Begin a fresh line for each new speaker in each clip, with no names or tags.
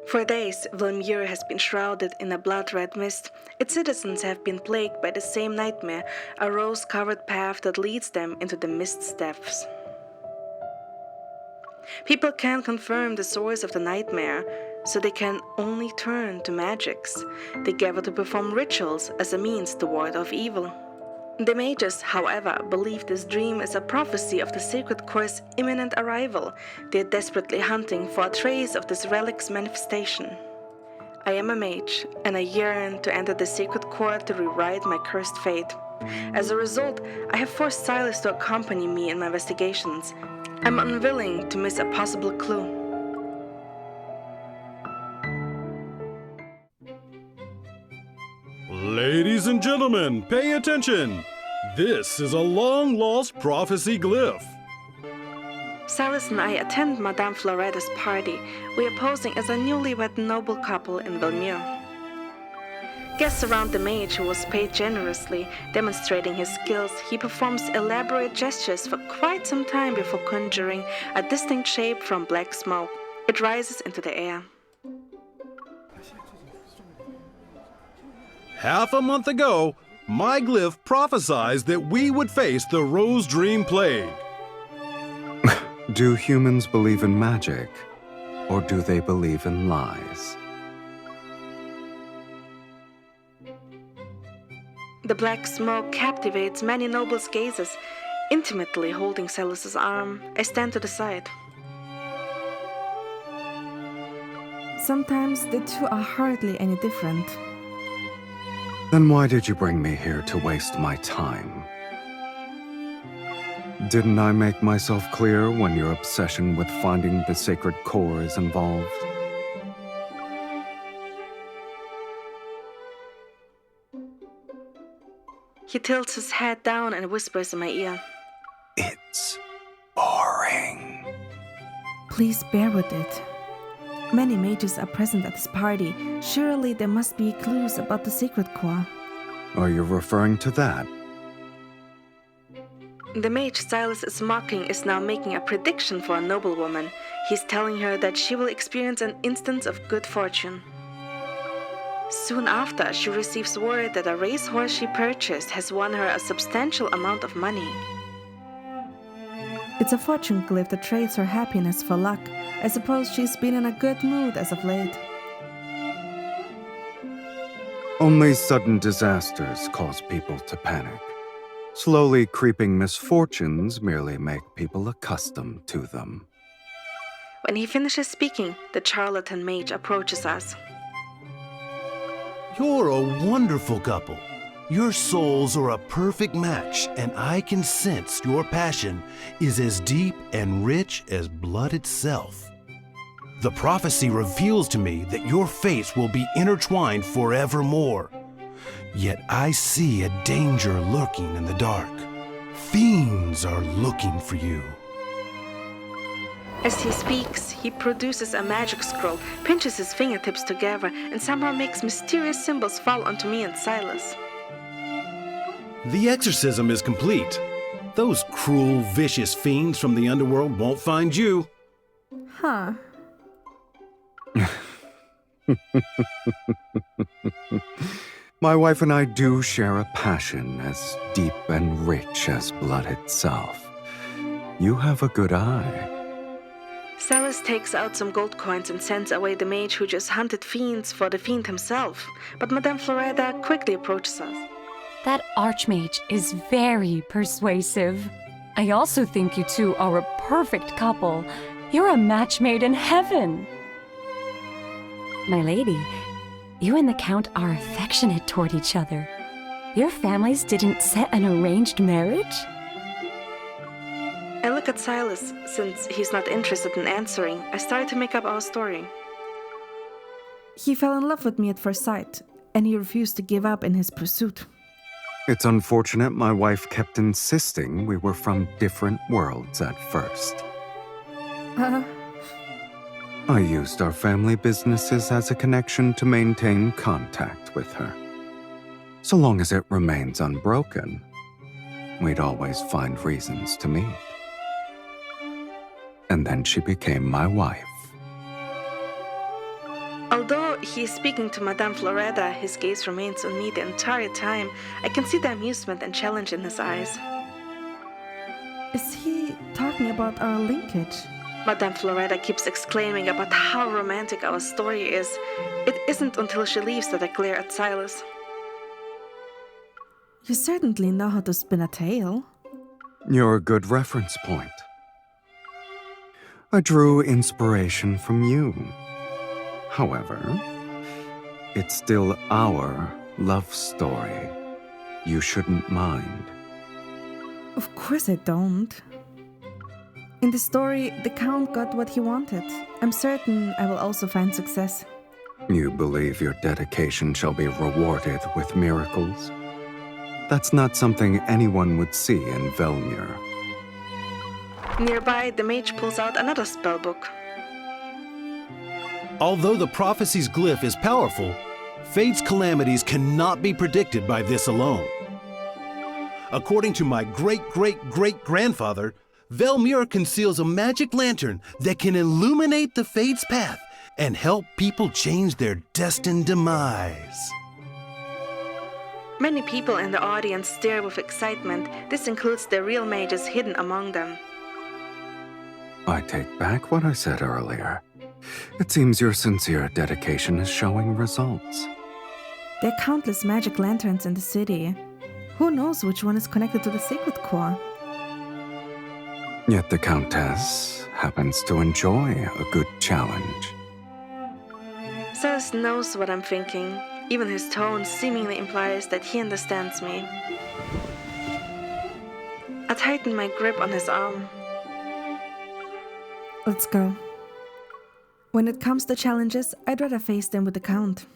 For days, Vilmur has been shrouded in a blood-red mist. Its citizens have been plagued by the same nightmare, a rose-covered path that leads them into the mist's depths. People can't confirm the source of the nightmare, so they can only turn to magics. They gather to perform rituals as a means to ward off evil. The mages, however, believe this dream is a prophecy of the sacred core's imminent arrival. They are desperately hunting for a trace of this relic's manifestation. I am a mage, and I yearn to enter the sacred core to rewrite my cursed fate. As a result, I have forced Sylus to accompany me in my investigations. I'm unwilling to miss a possible clue.
Ladies and gentlemen, pay attention! This is a long-lost prophecy glyph.
Sylus and I attend Madame Floretta's party. We are posing as a newlywed noble couple in Vilmur. Guests surround the mage, who was paid generously. Demonstrating his skills, he performs elaborate gestures for quite some time before conjuring a distinct shape from black smoke. It rises into the air.
Half a month ago, my glyph prophesied that we would face the Rose Dream Plague.
Do humans believe in magic, or do they believe in lies?
The black smoke captivates many nobles' gazes. Intimately holding Sylus's arm, I stand to the side.
Sometimes the two are hardly any different.
Then why did you bring me here to waste my time? Didn't I make myself clear when your obsession with finding the sacred core is involved?
He tilts his head down and whispers in my ear.
It's boring.
Please bear with it. Many mages are present at this party. Surely there must be clues about the sacred core.
Are you referring to that?
The mage Sylus is mocking is now making a prediction for a noblewoman. He's telling her that she will experience an instance of good fortune. Soon after, she receives word that a racehorse she purchased has won her a substantial amount of money.
It's a fortune glyph that trades her happiness for luck. I suppose she's been in a good mood as of late.
Only sudden disasters cause people to panic. Slowly creeping misfortunes merely make people accustomed to them.
When he finishes speaking, the charlatan mage approaches us.
You're a wonderful couple. Your souls are a perfect match, and I can sense your passion is as deep and rich as blood itself. The prophecy reveals to me that your fates will be intertwined forevermore. Yet I see a danger lurking in the dark. Fiends are looking for you.
As he speaks, he produces a magic scroll, pinches his fingertips together, and somehow makes mysterious symbols fall onto me and Sylus.
The exorcism is complete. Those cruel, vicious fiends from the underworld won't find you.
Huh.
My wife and I do share a passion as deep and rich as blood itself. You have a good eye.
Sylus takes out some gold coins and sends away the mage who just hunted fiends for the fiend himself. But Madame Floretta quickly approaches us.
That archmage is very persuasive. I also think you two are a perfect couple. You're a match made in heaven. My lady, you and the Count are affectionate toward each other. Your families didn't set an arranged marriage?
I look at Sylus. Since he's not interested in answering, I start to make up our story.
He fell in love with me at first sight, and he refused to give up in his pursuit.
It's unfortunate my wife kept insisting we were from different worlds at first. I used our family businesses as a connection to maintain contact with her. So long as it remains unbroken, we'd always find reasons to meet. And then she became my wife.
he is speaking to Madame Floretta, his gaze remains on me the entire time. I can see the amusement and challenge in his eyes.
Is he talking about our linkage?
Madame Floretta keeps exclaiming about how romantic our story is. It isn't until she leaves that I glare at Sylus.
You certainly know how to spin a tale.
You're a good reference point. I drew inspiration from you. However, it's still our love story. You shouldn't mind.
Of course I don't. In the story, the Count got what he wanted. I'm certain I will also find success.
You believe your dedication shall be rewarded with miracles? That's not something anyone would see in Velmir.
Nearby, the mage pulls out another spellbook.
Although the prophecy's glyph is powerful, fate's calamities cannot be predicted by this alone. According to my great-great-great-grandfather, Velmir conceals a magic lantern that can illuminate the fate's path and help people change their destined demise.
Many people in the audience stare with excitement. This includes the real mages hidden among them.
I take back what I said earlier. It seems your sincere dedication is showing results.
There are countless magic lanterns in the city. Who knows which one is connected to the Sacred Core?
Yet the Countess happens to enjoy a good challenge.
Sylus knows what I'm thinking. Even his tone seemingly implies that he understands me. I tighten my grip on his arm.
Let's go. When it comes to challenges, I'd rather face them with the Count.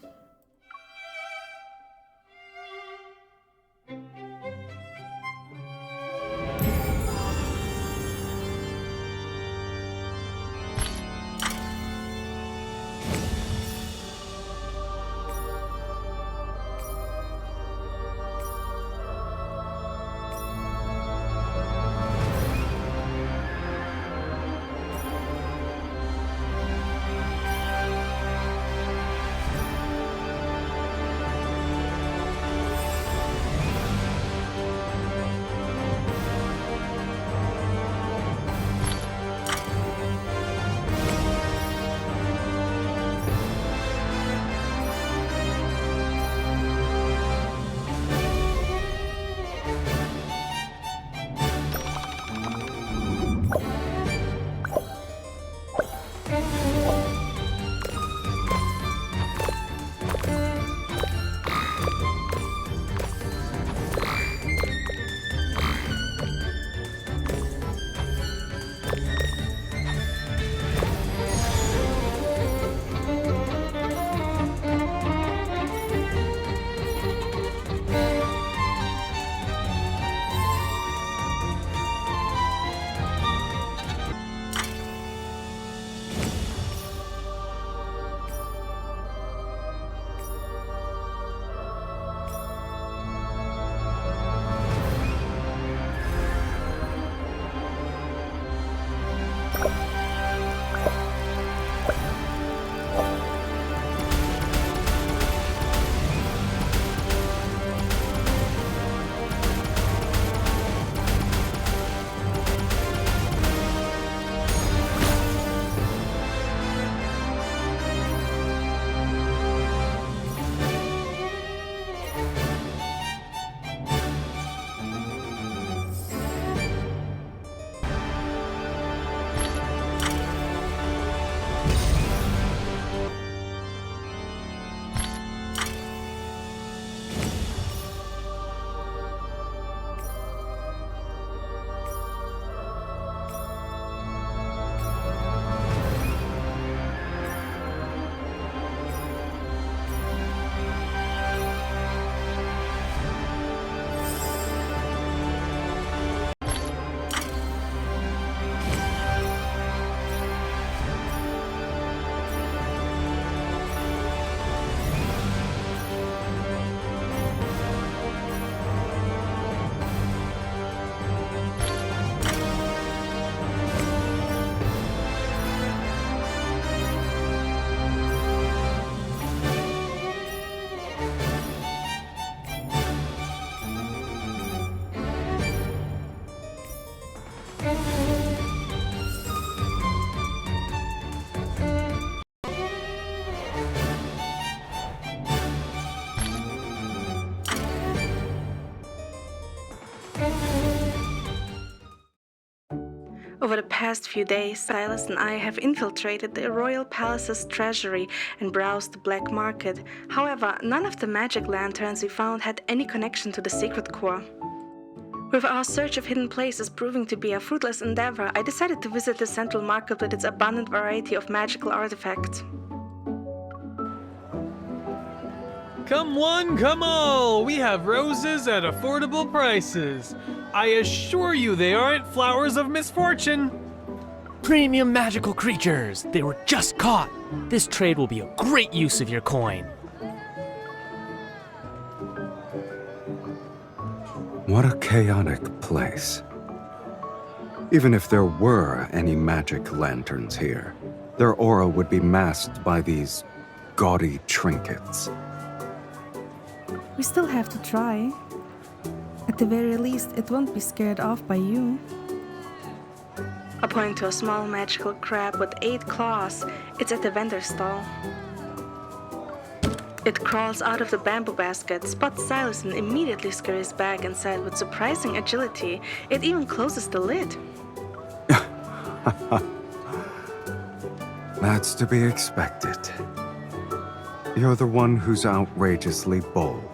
Over the past few days, Sylus and I have infiltrated the royal palace's treasury and browsed the black market. However, none of the magic lanterns we found had any connection to the secret core. With our search of hidden places proving to be a fruitless endeavor, I decided to visit the central market with its abundant variety of magical artifacts.
Come one, come all! We have roses at affordable prices. I assure you they aren't flowers of misfortune.
Premium magical creatures! They were just caught! This trade will be a great use of your coin.
What a chaotic place. Even if there were any magic lanterns here, their aura would be masked by these gaudy trinkets.
We still have to try. At the very least, it won't be scared off by you.
I point to a small magical crab with 8 claws. It's at the vendor stall. It crawls out of the bamboo basket, spots Sylus and immediately scurries back inside with surprising agility. It even closes the lid.
That's to be expected. You're the one who's outrageously bold.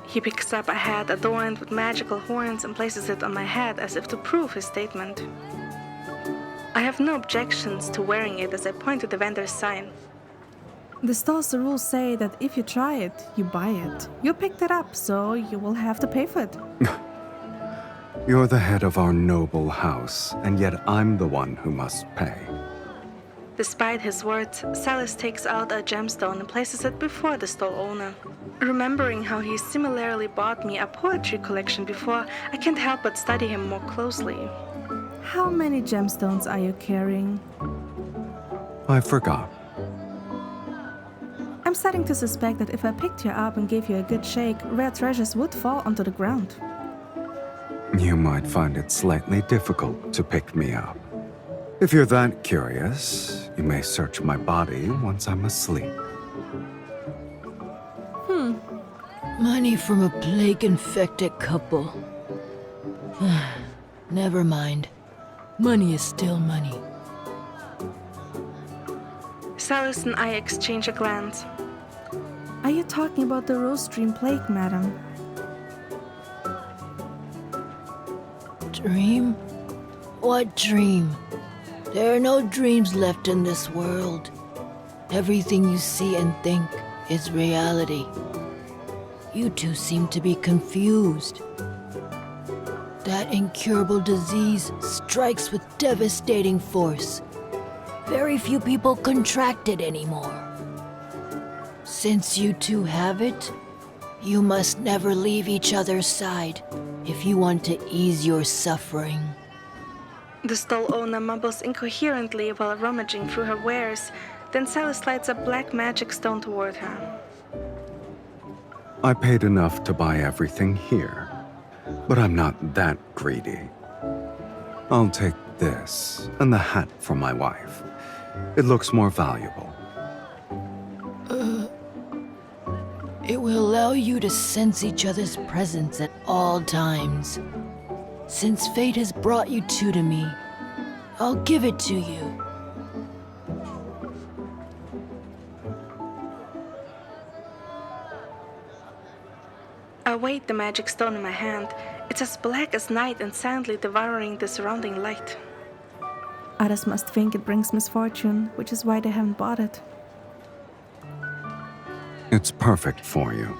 He picks up a hat adorned with magical horns and places it on my head as if to prove his statement. I have no objections to wearing it as I point to the vendor's sign.
The stall's rules say that if you try it, you buy it. You picked it up, so you will have to pay for it.
You're the head of our noble house, and yet I'm the one who must pay.
Despite his words, Sylus takes out a gemstone and places it before the stall owner. Remembering how he similarly bought me a poetry collection before, I can't help but study him more closely.
How many gemstones are you carrying?
I forgot.
I'm starting to suspect that if I picked you up and gave you a good shake, rare treasures would fall onto the ground.
You might find it slightly difficult to pick me up. If you're that curious, you may search my body once I'm asleep.
Money from a plague-infected couple. Never mind. Money is still money.
Sylus and I exchange a glance.
Are you talking about the Rose Dream Plague, madam?
Dream? What dream? There are no dreams left in this world. Everything you see and think is reality. You two seem to be confused. That incurable disease strikes with devastating force. Very few people contract it anymore. Since you two have it, you must never leave each other's side if you want to ease your suffering.
The stall owner mumbles incoherently while rummaging through her wares. Then Sylus slides a black magic stone toward her.
I paid enough to buy everything here, but I'm not that greedy. I'll take this and the hat from my wife. It looks more valuable.
It will allow you to sense each other's presence at all times. Since fate has brought you two to me, I'll give it to you.
I weight the magic stone in my hand. It's as black as night and silently devouring the surrounding light.
Others must think it brings misfortune, which is why they haven't bought it.
It's perfect for you.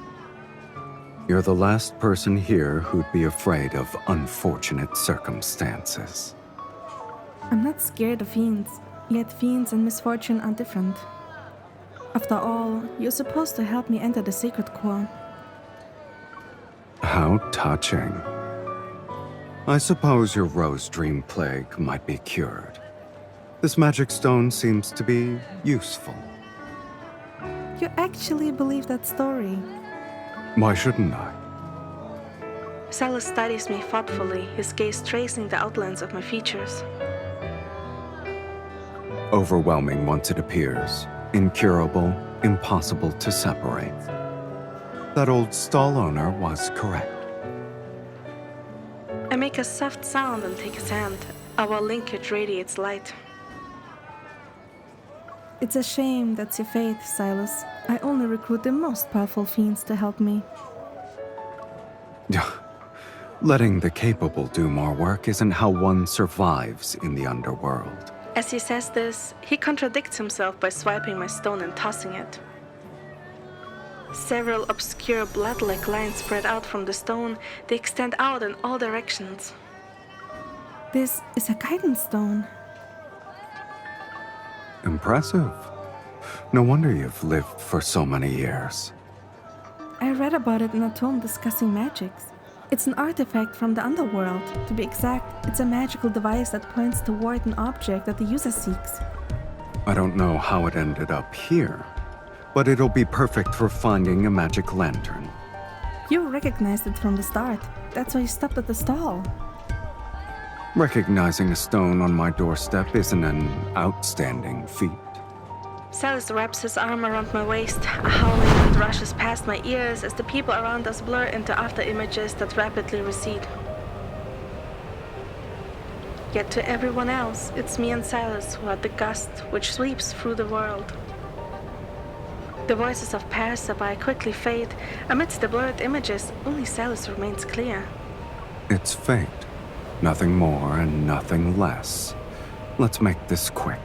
You're the last person here who'd be afraid of unfortunate circumstances.
I'm not scared of fiends, yet fiends and misfortune are different. After all, you're supposed to help me enter the secret core.
How touching. I suppose your Rose Dream Plague might be cured. This magic stone seems to be useful.
You actually believe that story?
Why shouldn't I?
Sylus studies me thoughtfully, his gaze tracing the outlines of my features.
Overwhelming once it appears. Incurable, impossible to separate. That old stall owner was correct.
I make a soft sound and take his hand. Our linkage radiates light.
It's a shame that's your fate, Sylus. I only recruit the most powerful fiends to help me.
Letting the capable do more work isn't how one survives in the underworld.
As he says this, he contradicts himself by swiping my stone and tossing it. Several obscure blood-like lines spread out from the stone. They extend out in all directions.
This is a guidance stone.
Impressive. No wonder you've lived for so many years.
I read about it in a tome discussing magics. It's an artifact from the underworld. To be exact, it's a magical device that points toward an object that the user seeks.
I don't know how it ended up here, but it'll be perfect for finding a magic lantern.
You recognized it from the start. That's why you stopped at the stall.
Recognizing a stone on my doorstep isn't an outstanding feat.
Sylus wraps his arm around my waist. A howling wind rushes past my ears as the people around us blur into after-images that rapidly recede. Yet to everyone else, it's me and Sylus who are the gust which sweeps through the world. The voices of passerby quickly fade. Amidst the blurred images, only Sylus remains clear.
It's fate. Nothing more and nothing less. Let's make this quick.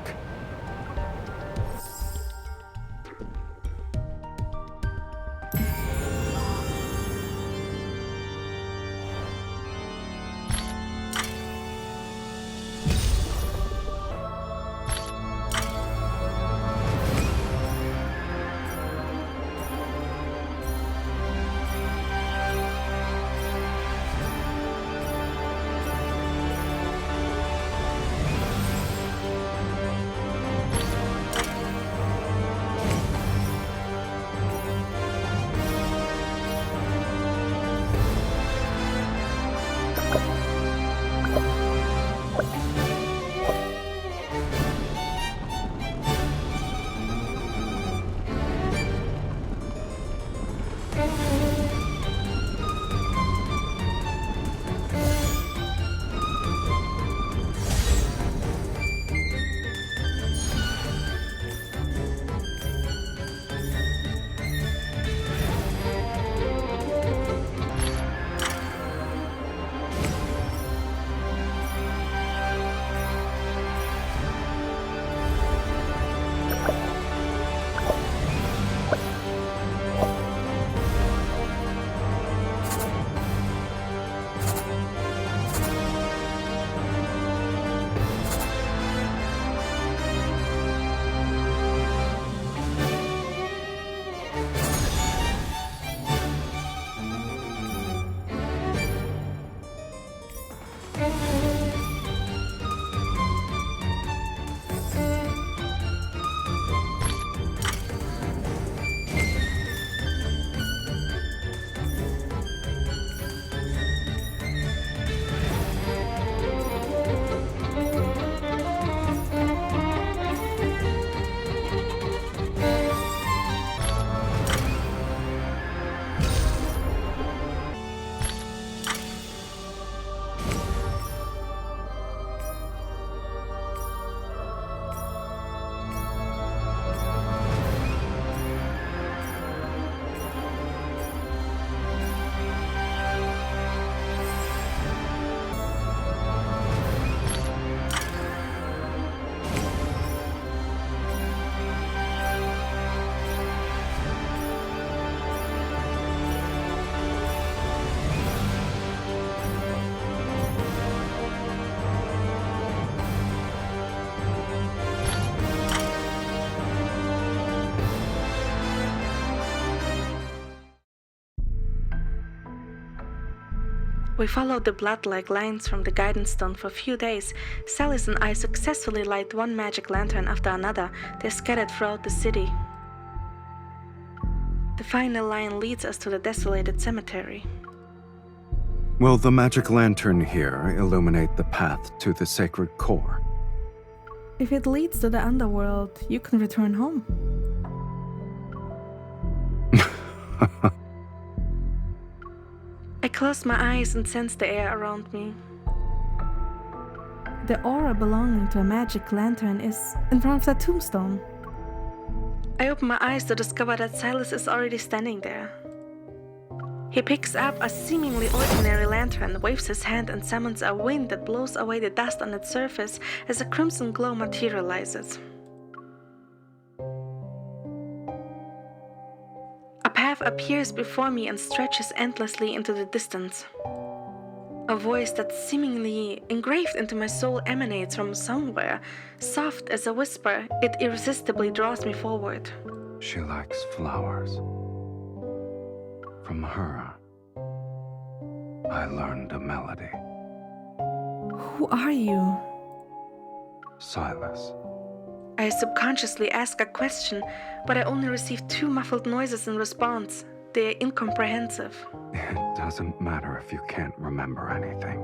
We followed the blood-like lines from the guidance stone for a few days. Sylus and I successfully light one magic lantern after another. They're scattered throughout the city. The final line leads us to the desolated cemetery.
Will the magic lantern here illuminate the path to the sacred core?
If it leads to the underworld, you can return home.
I close my eyes and sense the air around me.
The aura belonging to a magic lantern is in front of that tombstone.
I open my eyes to discover that Sylus is already standing there. He picks up a seemingly ordinary lantern, waves his hand, and summons a wind that blows away the dust on its surface as a crimson glow materializes. A path appears before me and stretches endlessly into the distance. A voice that's seemingly engraved into my soul emanates from somewhere. Soft as a whisper, it irresistibly draws me forward.
She likes flowers. From her, I learned a melody.
Who are you?
Sylus.
I subconsciously ask a question, but I only receive two muffled noises in response. They're incomprehensive.
It doesn't matter if you can't remember anything.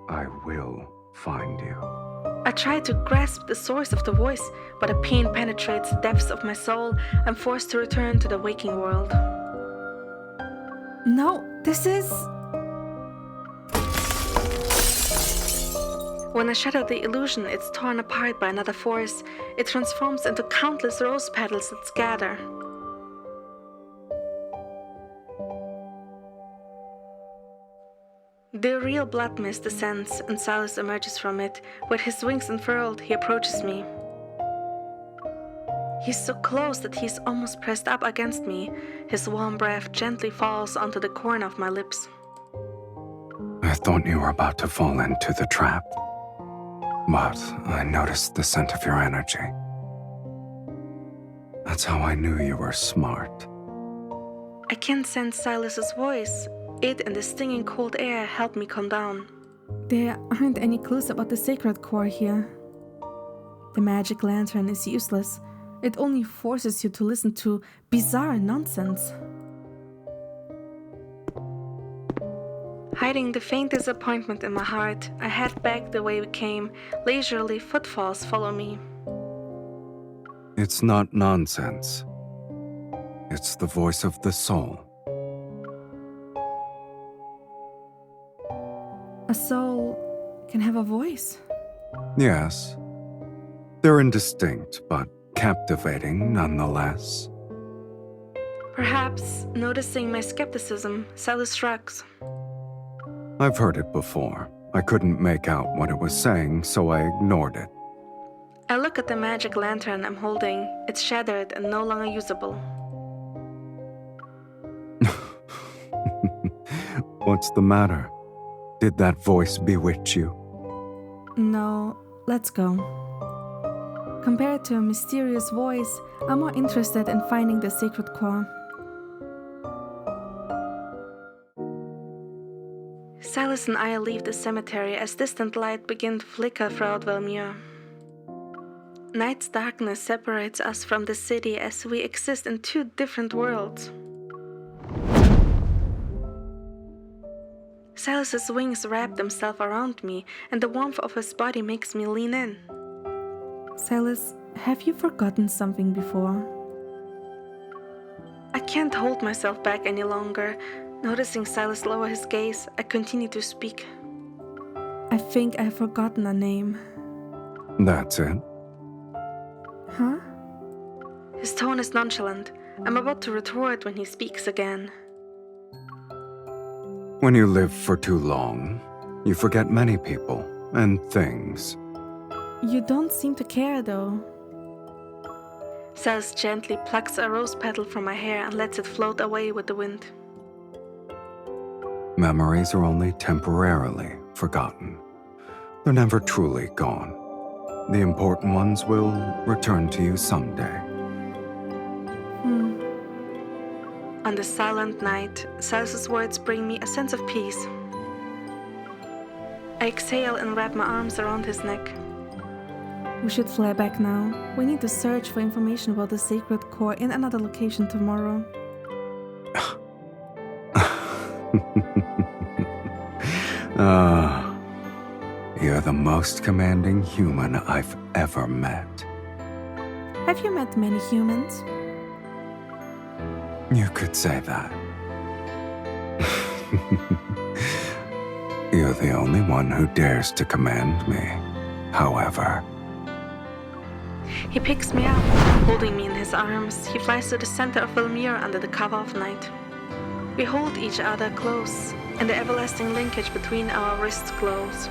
I will find you.
I try to grasp the source of the voice, but a pain penetrates the depths of my soul. I'm forced to return to the waking world.
No, this is...
When I shatter the illusion, it's torn apart by another force. It transforms into countless rose petals that scatter. The real blood mist descends, and Sylus emerges from it. With his wings unfurled, he approaches me. He's so close that he's almost pressed up against me. His warm breath gently falls onto the corner of my lips.
I thought you were about to fall into the trap, but I noticed the scent of your energy. That's how I knew you were smart.
I can sense Silus's voice. It and the stinging cold air help me calm down.
There aren't any clues about the sacred core here. The magic lantern is useless. It only forces you to listen to bizarre nonsense.
Hiding the faint disappointment in my heart, I head back the way we came. Leisurely footfalls follow me.
It's not nonsense. It's the voice of the soul.
A soul can have a voice.
Yes. They're indistinct, but captivating nonetheless.
Perhaps, noticing my skepticism, Sylus shrugs.
I've heard it before. I couldn't make out what it was saying, so I ignored it.
I look at the magic lantern I'm holding. It's shattered and no longer usable.
What's the matter? Did that voice bewitch you?
No, let's go. Compared to a mysterious voice, I'm more interested in finding the sacred core.
Sylus and I leave the cemetery as distant light begins to flicker throughout Velmure. Night's darkness separates us from the city as we exist in two different worlds. Sylus's wings wrap themselves around me, and the warmth of his body makes me lean in.
Sylus, have you forgotten something before?
I can't hold myself back any longer. Noticing Sylus lower his gaze, I continue to speak.
I think I've forgotten a name.
That's it?
Huh?
His tone is nonchalant. I'm about to retort when he speaks again.
When you live for too long, you forget many people and things.
You don't seem to care, though.
Sylus gently plucks a rose petal from my hair and lets it float away with the wind.
Memories are only temporarily forgotten. They're never truly gone. The important ones will return to you someday.
On the silent night, Sylus's words bring me a sense of peace. I exhale and wrap my arms around his neck.
We should fly back now. We need to search for information about the sacred core in another location tomorrow.
You're the most commanding human I've ever met.
Have you met many humans?
You could say that. You're the only one who dares to command me, however.
He picks me up, holding me in his arms. He flies to the center of Valmir under the cover of night. We hold each other close, and the everlasting linkage between our wrists glows.